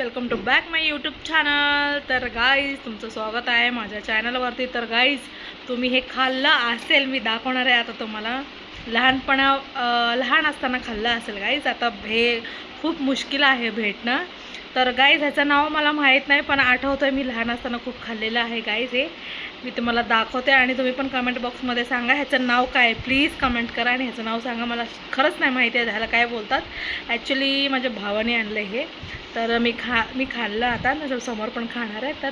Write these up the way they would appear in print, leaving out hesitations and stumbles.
Welcome to back my YouTube channel. तर guys तुमचं स्वागत आहे माझ्या चॅनलवरती। तर गाईज तुम्ही हे खाल्लं असेल, मी दाखवणार आहे आता तुम्हाला। लहान असताना खाल्लं असेल गाईज, आता हे खूप मुश्किल आहे भेटणं। तर गाईज ह्याचं नाव मला माहीत नाही, पण आठवतं आहे मी लहान असताना खूप खाल्लेलं आहे गाईज। हे मी तुम्हाला दाखवते आणि तुम्ही पण कमेंट बॉक्समध्ये सांगा ह्याचं नाव काय, प्लीज कमेंट करा आणि ह्याचं नाव सांगा। मला खरंच नाही माहिती आहे ह्याला काय बोलतात। ॲक्च्युली माझ्या भावाने आणलं हे, तर मी खाल्लं आता ना, समोर पण खाणार आहे। तर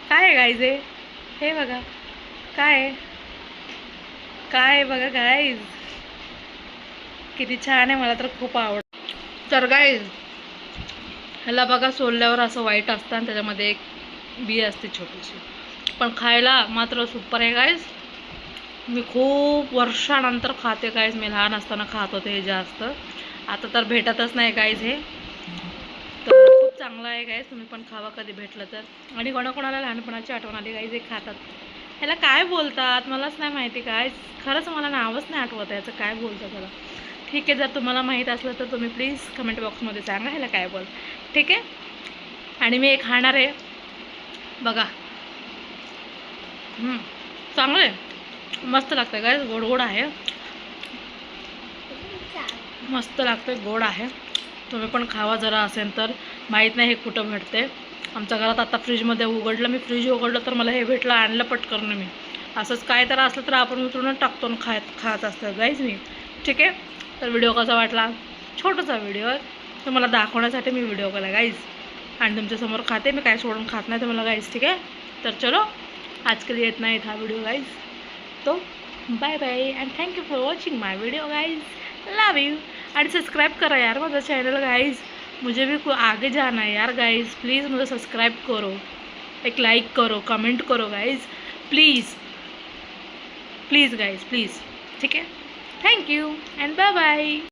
काय आहे गाईज हे बघा, काय बघा गाईज, किती छान आहे, मला तर खूप आवडतं। तर गाईज ह्याला बघा, सोलल्यावर असं वाईट असतं आणि त्याच्यामध्ये एक बी असते छोटीशी, पण खायला मात्र सुपर आहे गाईज। मी खूप वर्षानंतर खाते गाईज, मी लहान असताना खात होते हे जास्त, आता तर भेटतच नाही गाईज हे। तर खूप चांगलं आहे गाईज, तुम्ही पण खावा कधी भेटलं तर। आणि कोणाकोणाला लहानपणाची आठवण आली गाईज हे खातात। ह्याला काय बोलतात मलाच नाही माहिती गाईज, खरंच मला नावच नाही आठवत आहे याचं काय बोलतात त्याला। ठीक आहे, जर तुम्हाला माहीत असलं तर तुम्ही प्लीज कमेंट बॉक्समध्ये सांगा ह्याला काय बोल, ठीक आहे। आणि मी एक खाणार आहे बघा, चांगलं आहे, मस्त लागतं गाईज, गोड गोड आहे, मस्त लागतं, गोड आहे। तुम्ही पण खावा जरा असेल तर, माहीत नाही हे कुठं भेटते। आमच्या घरात आता फ्रीजमध्ये उघडलं, मी फ्रीज उघडलं तर मला हे भेटलं, आणलं पटकन मी। असंच काय तर असलं तर आपण उतरूनच टाकतो आणि खात असतं गाईज मी, ठीक आहे। तर व्हिडिओ कसा वाटला, छोटासा व्हिडिओ तुम्हाला दाखवण्यासाठी मी व्हिडिओ केला गाईज, आणि तुमच्यासमोर खाते मी, काय सोडून खात नाही तुम्हाला गाईज, ठीक आहे। तर चलो आज के लिए इतना ही था वीडियो गाइज, तो bye bye and thank you for watching my video guys, love you. And subscribe करा यार मेरा चैनल गाइज, मुझे भी आगे जाना है यार गाइज, प्लीज़ मुझे सब्सक्राइब करो, एक लाइक करो, कमेंट करो guys, please please guys, please, ठीक है। Thank you and bye bye.